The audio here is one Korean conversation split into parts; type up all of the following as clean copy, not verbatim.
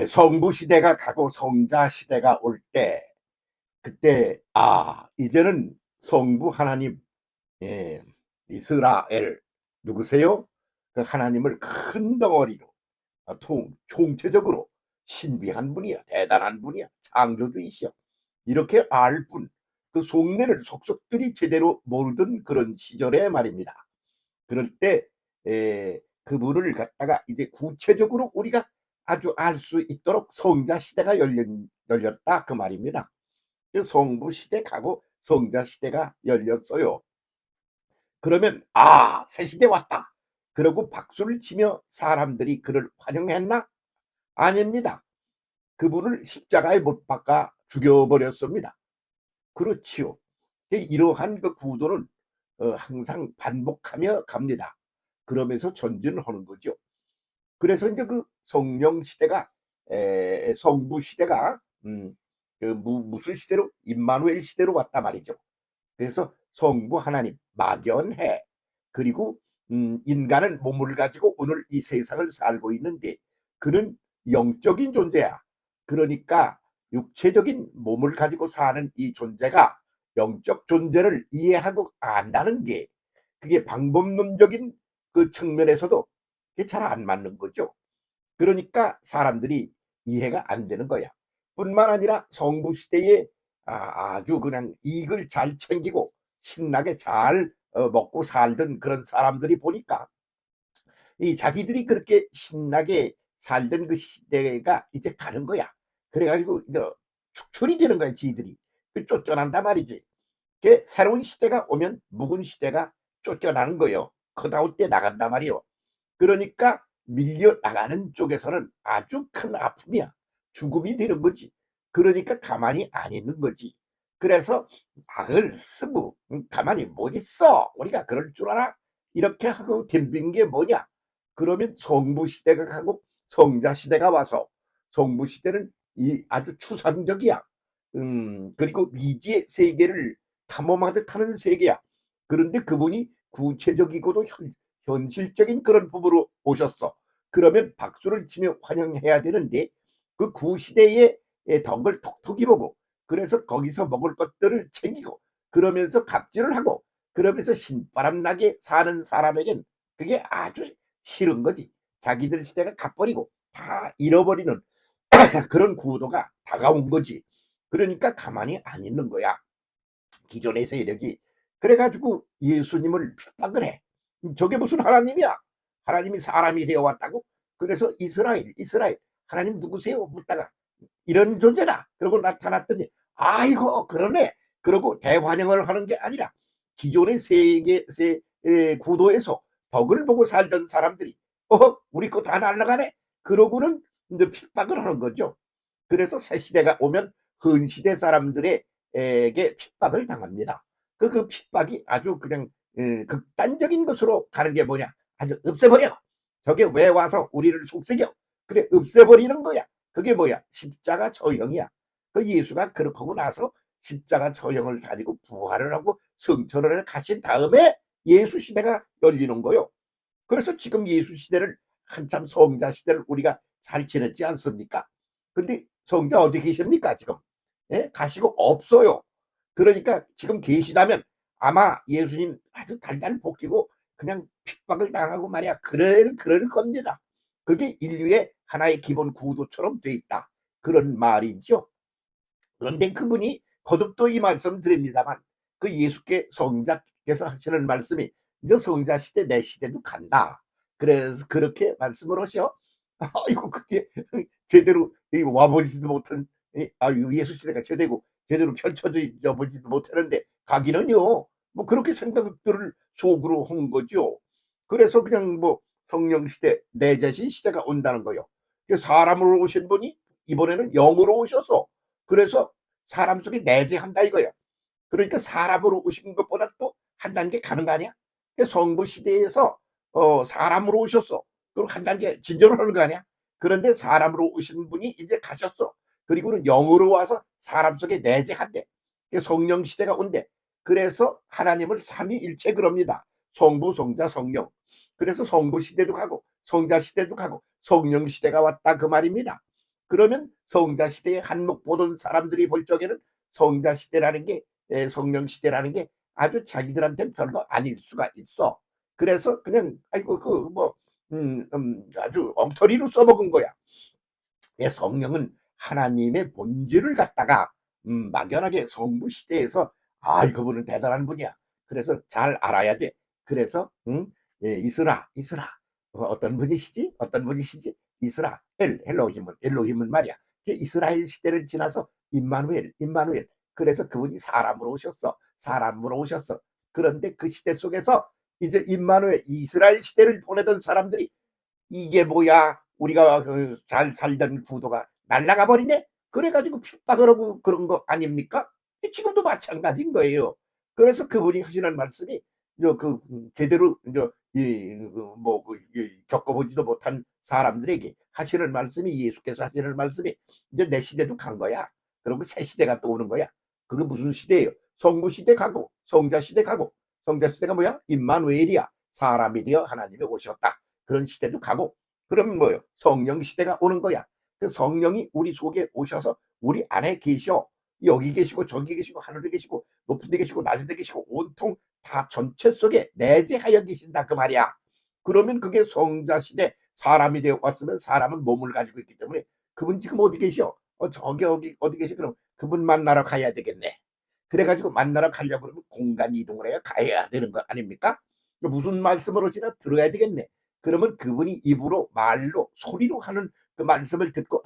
성부 시대가 가고 성자 시대가 올 때, 그때 이제는 성부 하나님, 예, 이스라엘 누구세요? 그 하나님을 큰 덩어리로, 총체적으로 신비한 분이야, 대단한 분이야, 창조주이시여, 이렇게 알 뿐, 그 속내를 속속들이 제대로 모르던 그런 시절에 말입니다. 그럴 때 그분을 갖다가 이제 구체적으로 우리가 아주 알 수 있도록 성자 시대가 열렸다 그 말입니다. 그 성부 시대 가고 성자 시대가 열렸어요. 그러면 새 시대 왔다. 그러고 박수를 치며 사람들이 그를 환영했나? 아닙니다. 그분을 십자가에 못 박아 죽여버렸습니다. 그렇지요. 이러한 그 구도는 항상 반복하며 갑니다. 그러면서 전진을 하는 거죠. 그래서 이제 그 성령 시대가, 성부 시대가, 그 무슨 시대로, 임마누엘 시대로 왔다 말이죠. 그래서 성부 하나님 막연해. 그리고 인간은 몸을 가지고 오늘 이 세상을 살고 있는데 그는 영적인 존재야. 그러니까 육체적인 몸을 가지고 사는 이 존재가 영적 존재를 이해하고 안다는 게, 그게 방법론적인 그 측면에서도 잘 안 맞는 거죠. 그러니까 사람들이 이해가 안 되는 거야. 뿐만 아니라 성부 시대에 아주 그냥 이익을 잘 챙기고 신나게 잘 먹고 살던 그런 사람들이 보니까 이 자기들이 그렇게 신나게 살던 그 시대가 이제 가는 거야. 그래가지고 이제 축출이 되는 거야, 지들이. 쫓겨난단 말이지. 새로운 시대가 오면 묵은 시대가 쫓겨나는 거예요. 커다울 때 나간단 말이요. 그러니까 밀려나가는 쪽에서는 아주 큰 아픔이야. 죽음이 되는 거지. 그러니까 가만히 안 있는 거지. 그래서 악을 쓰고 가만히 못 있어. 우리가 그럴 줄 알아? 이렇게 하고 덤빈 게 뭐냐? 그러면 성부 시대가 가고 성자 시대가 와서, 성부 시대는 이 아주 추상적이야. 그리고 미지의 세계를 탐험하듯 하는 세계야. 그런데 그분이 구체적이고도 현실적인 그런 부부로 오셨어. 그러면 박수를 치며 환영해야 되는데 그 구시대의 덕을 톡톡히 보고, 그래서 거기서 먹을 것들을 챙기고, 그러면서 갑질을 하고, 그러면서 신바람 나게 사는 사람에겐 그게 아주 싫은 거지. 자기들 시대가 가버리고 다 잃어버리는 그런 구도가 다가온 거지. 그러니까 가만히 안 있는 거야, 기존의 세력이. 그래가지고 예수님을 핍박을 해. 저게 무슨 하나님이야? 하나님이 사람이 되어 왔다고? 그래서 이스라엘 하나님 누구세요? 묻다가 이런 존재다. 그러고 나타났더니 아이고 그러네. 그러고 대환영을 하는 게 아니라 기존의 세계 구도에서 덕을 보고 살던 사람들이 우리 거 다 날라가네. 그러고는 이제 핍박을 하는 거죠. 그래서 새 시대가 오면 헌시대 사람들에게 핍박을 당합니다. 그 핍박이 아주 그냥 극단적인 것으로 가는 게 뭐냐? 아주 없애버려. 저게 왜 와서 우리를 속삭여? 그래, 없애버리는 거야. 그게 뭐야? 십자가 처형이야. 그 예수가 그렇게 하고 나서 십자가 처형을 가지고 부활을 하고 성천을 가신 다음에 예수 시대가 열리는 거요. 그래서 지금 예수 시대를, 한참 성자 시대를 우리가 잘 지냈지 않습니까? 근데 성자 어디 계십니까 지금? 가시고 없어요. 그러니까 지금 계시다면 아마 예수님 아주 달달 볶이고 그냥 핍박을 당하고 말이야. 그럴 겁니다. 그게 인류의 하나의 기본 구도처럼 돼 있다, 그런 말이죠. 그런데 그분이 거듭도 이 말씀 드립니다만, 그 예수께 성자께서 하시는 말씀이 이제 성자 시대 내 시대도 간다. 그래서 그렇게 말씀을 하셔. 아이고 그게 제대로 와보지도 못한 예수 시대가 제대로 펼쳐져 보지도 못하는데 가기는요, 뭐 그렇게 생각들을 속으로 한 거죠. 그래서 그냥 뭐 성령 시대, 내 자신 시대가 온다는 거요. 사람으로 오신 분이 이번에는 영으로 오셔서, 그래서 사람 속에 내재한다 이거야. 그러니까 사람으로 오신 것보다 또 한 단계 가는 거 아니야? 성부 시대에서 사람으로 오셨어. 그럼 한 단계 진전을 하는 거 아니야? 그런데 사람으로 오신 분이 이제 가셨어. 그리고는 영으로 와서 사람 속에 내재한대. 성령 시대가 온대. 그래서 하나님을 삼위일체 그럽니다. 성부, 성자, 성령. 그래서 성부 시대도 가고 성자 시대도 가고 성령 시대가 왔다 그 말입니다. 그러면 성자 시대에 한몫 보던 사람들이 볼 적에는 성자 시대라는 게 성령 시대라는 게 아주 자기들한테는 별거 아닐 수가 있어. 그래서 그냥 아이고 그 뭐 아주 엉터리로 써먹은 거야. 성령은 하나님의 본질을 갖다가 막연하게 성부 시대에서 그분은 대단한 분이야. 그래서 잘 알아야 돼. 그래서 이스라 어떤 분이시지? 어떤 분이시지? 이스라엘 엘로힘은 말이야. 이스라엘 시대를 지나서 임마누엘. 그래서 그분이 사람으로 오셨어. 사람으로 오셨어. 그런데 그 시대 속에서 이제 임마누엘 이스라엘 시대를 보내던 사람들이 이게 뭐야? 우리가 잘 살던 구도가 날아가 버리네? 그래가지고 핍박을 하고 그런 거 아닙니까? 지금도 마찬가지인 거예요. 그래서 그분이 하시는 말씀이 제대로 겪어보지도 못한 사람들에게 하시는 말씀이 예수께서 하시는 말씀이 이제 내 시대도 간 거야. 그리고 새 시대가 또 오는 거야. 그게 무슨 시대예요? 성부 시대 가고 성자 시대 가고 성자 시대가 뭐야? 임마누엘이야. 사람이 되어 하나님이 오셨다. 그런 시대도 가고 그러면 뭐예요? 성령 시대가 오는 거야. 그 성령이 우리 속에 오셔서 우리 안에 계셔. 여기 계시고 저기 계시고 하늘에 계시고 높은 데 계시고 낮은 데 계시고 온통 다 전체 속에 내재하여 계신다 그 말이야. 그러면 그게 성자 시대 사람이 되어 왔으면 사람은 몸을 가지고 있기 때문에 그분 지금 어디 계셔? 저기 어디 계시? 그럼 그분 만나러 가야 되겠네. 그래가지고 만나러 가려고 그러면 공간 이동을 해야 가야 되는 거 아닙니까? 무슨 말씀을 하시나 들어야 되겠네. 그러면 그분이 입으로 말로 소리로 하는 그 말씀을 듣고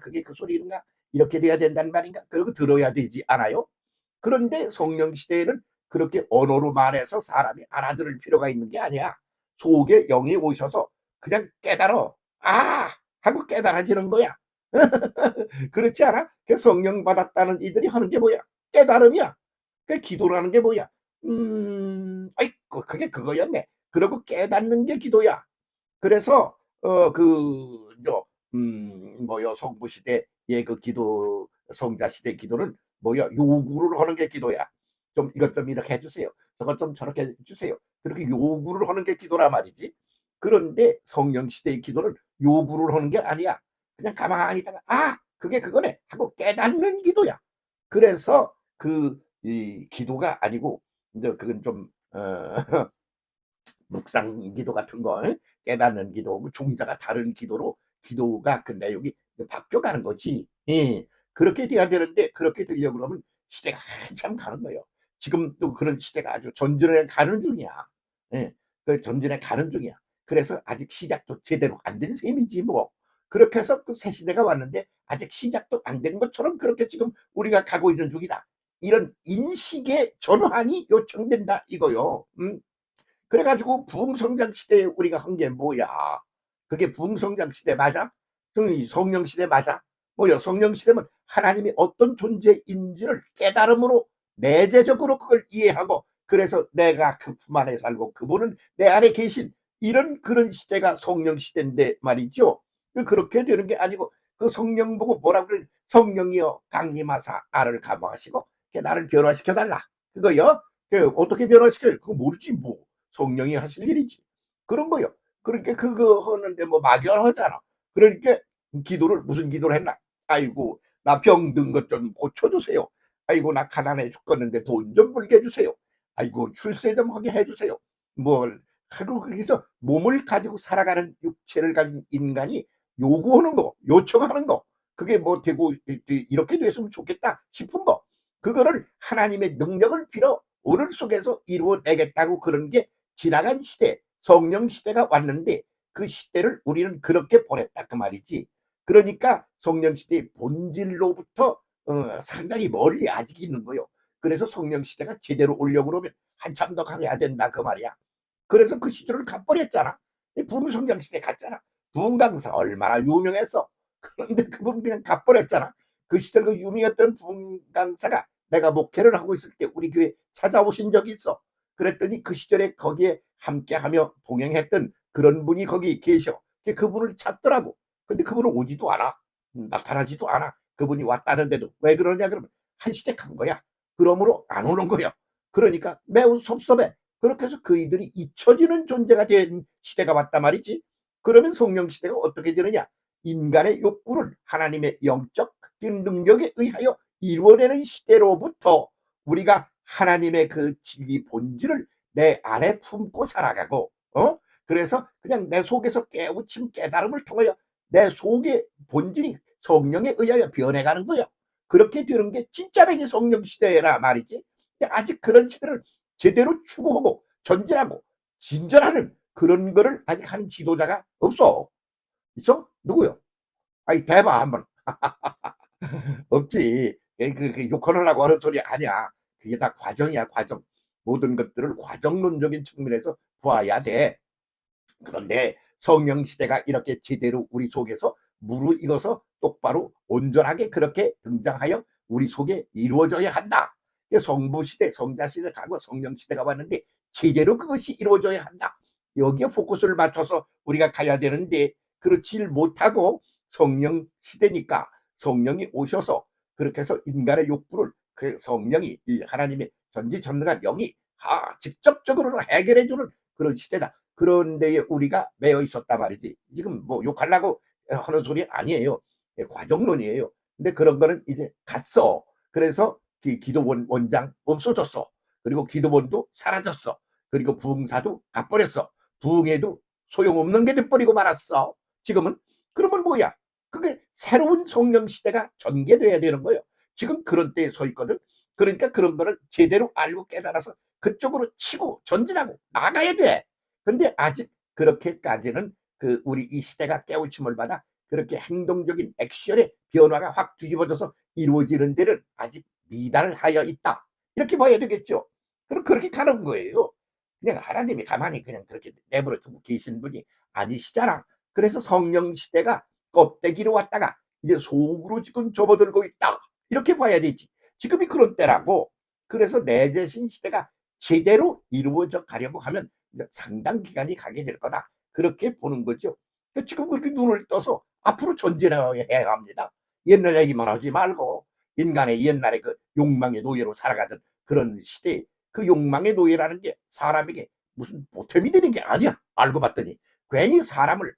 그게 그 소리인가 이렇게 돼야 된다는 말인가 그러고 들어야 되지 않아요? 그런데 성령 시대에는 그렇게 언어로 말해서 사람이 알아들을 필요가 있는 게 아니야. 속에 영이 오셔서 그냥 깨달어 하고 깨달아지는 거야. 그렇지 않아? 그 성령 받았다는 이들이 하는 게 뭐야? 깨달음이야. 그 기도라는 게 뭐야? 그게 그거였네. 그리고 깨닫는 게 기도야. 그래서 뭐요 성부 시대의 그 기도 성자 시대 기도는 뭐야 요구를 하는 게 기도야. 좀 이것 좀 이렇게 해주세요. 저것 좀 저렇게 해주세요. 그렇게 요구를 하는 게 기도라 말이지. 그런데 성령 시대의 기도는 요구를 하는 게 아니야. 그냥 가만히 있다가 그게 그거네 하고 깨닫는 기도야. 그래서 이 기도가 아니고 이제 그건 좀 묵상 기도 같은 거 깨닫는 기도 종자가 다른 기도로 기도가 그 내용이 바뀌어가는 거지. 그렇게 돼야 되는데 그렇게 되려고 그러면 시대가 한참 가는 거예요. 지금 또 그런 시대가 아주 전진에 가는 중이야. 그 전진에 가는 중이야. 그래서 아직 시작도 제대로 안 된 셈이지 뭐. 그렇게 해서 그 새 시대가 왔는데 아직 시작도 안 된 것처럼 그렇게 지금 우리가 가고 있는 중이다. 이런 인식의 전환이 요청된다 이거요. 그래가지고 부흥성장 시대에 우리가 한 게 뭐야? 그게 부흥성장 시대 맞아? 성령 시대 맞아? 뭐야? 성령 시대면 하나님이 어떤 존재인지를 깨달음으로 내재적으로 그걸 이해하고 그래서 내가 그 품 안에 살고 그분은 내 안에 계신 이런 그런 시대가 성령 시대인데 말이죠. 그렇게 되는 게 아니고 그 성령 보고 뭐라 그래? 성령이여 강림하사 나를 감화하시고 나를 변화시켜 달라. 그거요? 어떻게 변화시켜요? 그거 모르지 뭐. 성령이 하실 일이지. 그런 거요. 그러니까 그거 하는데 뭐 막연하잖아. 그러니까 기도를 무슨 기도를 했나? 아이고 나 병든 것 좀 고쳐주세요. 아이고 나 가난해 죽겠는데 돈 좀 벌게 해주세요. 아이고 출세 좀 하게 해주세요. 뭘 하루 거기서 몸을 가지고 살아가는 육체를 가진 인간이 요구하는 거, 요청하는 거, 그게 뭐 되고 이렇게 됐으면 좋겠다 싶은 거, 그거를 하나님의 능력을 빌어 오늘 속에서 이루어내겠다고 그런 게 지나간 시대, 성령 시대가 왔는데 그 시대를 우리는 그렇게 보냈다 그 말이지. 그러니까 성령 시대의 본질로부터 상당히 멀리 아직 있는 거요. 그래서 성령 시대가 제대로 오려고 그러면 한참 더 가야 된다 그 말이야. 그래서 그 시절을 가버렸잖아. 부흥성장 시대 갔잖아. 부흥강사 얼마나 유명했어. 그런데 그분 그냥 가버렸잖아. 그 시절 그 유명했던 부흥강사가 내가 목회를 하고 있을 때 우리 교회 찾아오신 적이 있어. 그랬더니 그 시절에 거기에 함께하며 동행했던 그런 분이 거기 계셔. 그분을 찾더라고. 근데 그분은 오지도 않아. 나타나지도 않아. 그분이 왔다는데도. 왜 그러냐 그러면 한 시대 간 거야. 그러므로 안 오는 거야. 그러니까 매우 섭섭해. 그렇게 해서 그이들이 잊혀지는 존재가 된 시대가 왔단 말이지. 그러면 성령 시대가 어떻게 되느냐? 인간의 욕구를 하나님의 영적 능력에 의하여 이루어내는 시대로부터 우리가 하나님의 그 진리 본질을 내 안에 품고 살아가고, 그래서 그냥 내 속에서 깨우침 깨달음을 통하여 내 속의 본질이 성령에 의하여 변해가는 거예요. 그렇게 되는 게 진짜 백이 성령 시대라 말이지. 근데 아직 그런 시대를 제대로 추구하고 전진하고 진전하는 그런 거를 아직 하는 지도자가 없어. 있어? 누구요? 아이 대봐 한번. 없지. 욕하느라고 하는 소리 아니야. 그게 다 과정이야, 과정. 모든 것들을 과정론적인 측면에서 보아야 돼. 그런데 성령 시대가 이렇게 제대로 우리 속에서 무르익어서 똑바로 온전하게 그렇게 등장하여 우리 속에 이루어져야 한다. 성부 시대, 성자 시대 가고 성령 시대가 왔는데 제대로 그것이 이루어져야 한다. 여기에 포커스를 맞춰서 우리가 가야 되는데 그렇지 못하고 성령 시대니까 성령이 오셔서 그렇게 해서 인간의 욕구를 그 성령이 이 하나님의 전지전능한 영이 직접적으로 해결해 주는 그런 시대다. 그런 데에 우리가 매여 있었단 말이지. 지금 뭐 욕하려고 하는 소리 아니에요. 과정론이에요. 근데 그런 거는 이제 갔어. 그래서 기도 원장 없어졌어. 그리고 기도원도 사라졌어. 그리고 부흥사도 가버렸어. 부흥회도 소용없는 게 돼버리고 말았어. 지금은. 그러면 뭐야? 그게 새로운 성령 시대가 전개돼야 되는 거예요. 지금 그런 때에 서 있거든. 그러니까 그런 거를 제대로 알고 깨달아서 그쪽으로 치고 전진하고 나가야 돼. 근데 아직 그렇게까지는 그 우리 이 시대가 깨우침을 받아 그렇게 행동적인 액션의 변화가 확 뒤집어져서 이루어지는 데는 아직 미달하여 있다. 이렇게 봐야 되겠죠. 그럼 그렇게 가는 거예요. 그냥 하나님이 가만히 그냥 그렇게 내버려 두고 계신 분이 아니시잖아. 그래서 성령 시대가 껍데기로 왔다가 이제 속으로 지금 접어들고 있다. 이렇게 봐야 되지. 지금이 그런 때라고. 그래서 내재신 시대가 제대로 이루어져 가려고 하면 상당 기간이 가게 될 거다. 그렇게 보는 거죠. 지금 그렇게 눈을 떠서 앞으로 전진해야 합니다. 옛날 얘기만 하지 말고 인간의 옛날에 그 욕망의 노예로 살아가던 그런 시대에 그 욕망의 노예라는 게 사람에게 무슨 보탬이 되는 게 아니야. 알고 봤더니 괜히 사람을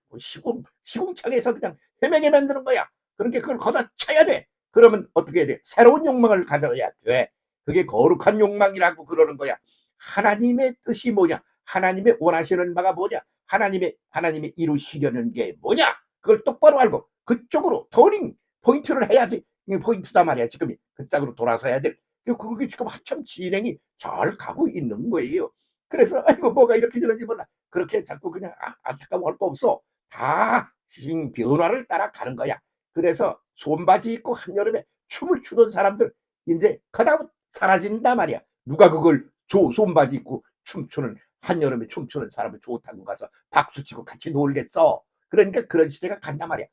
시궁창에서 그냥 헤매게 만드는 거야. 그러니까 그걸 걷어차야 돼. 그러면 어떻게 해야 돼? 새로운 욕망을 가져야 돼. 그게 거룩한 욕망이라고 그러는 거야. 하나님의 뜻이 뭐냐? 하나님의 원하시는 바가 뭐냐? 하나님이 이루시려는 게 뭐냐? 그걸 똑바로 알고 그쪽으로 터닝 포인트를 해야 돼. 이게 포인트다 말이야. 지금 그 짝으로 돌아서야 돼. 그게 지금 한참 진행이 잘 가고 있는 거예요. 그래서 아이고 뭐가 이렇게 되는지 몰라. 그렇게 자꾸 그냥 안타까워할 거 없어. 다 변화를 따라 가는 거야. 그래서 손바지 입고 한여름에 춤을 추던 사람들 이제 그다음 사라진단 말이야. 누가 그걸 손바지 입고 춤추는 한여름에 춤추는 사람을 좋다고 가서 박수치고 같이 놀겠어. 그러니까 그런 시대가 간단 말이야.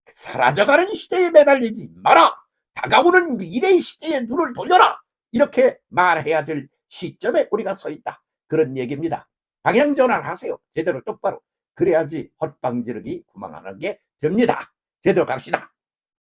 사라져가는 시대에 매달리지 마라. 다가오는 미래의 시대에 눈을 돌려라. 이렇게 말해야 될 시점에 우리가 서 있다. 그런 얘기입니다. 방향 전환하세요. 제대로 똑바로. 그래야지 헛방지르기 구망하는 게 됩니다. 제대로 갑시다.